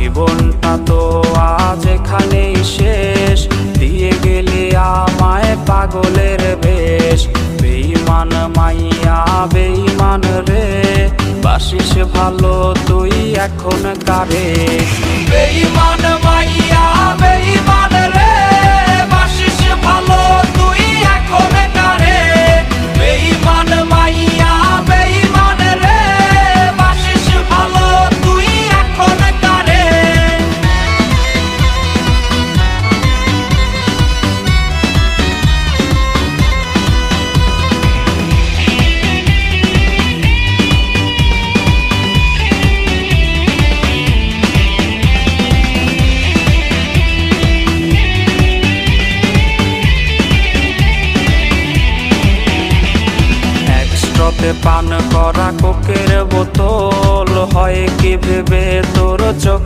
জীবনটা তো আজ এখানেই শেষ, দিয়ে গেলি আমায় পাগলের বেশ। বেঈমান মাইয়া বেঈমান রে, বাসিস ভালো তুই এখন কারে। বেঈমান মাইয়া বেঈমান রে, বাসিস ভালো তুই এখন কারে। বেঈমান মাইয়া বেঈমান রে, বাসিস ভালো তুই এখন কারে। একস্ট্রাতে পান করা কোকের বোতল, হয় কি ভেবে তোর চোখ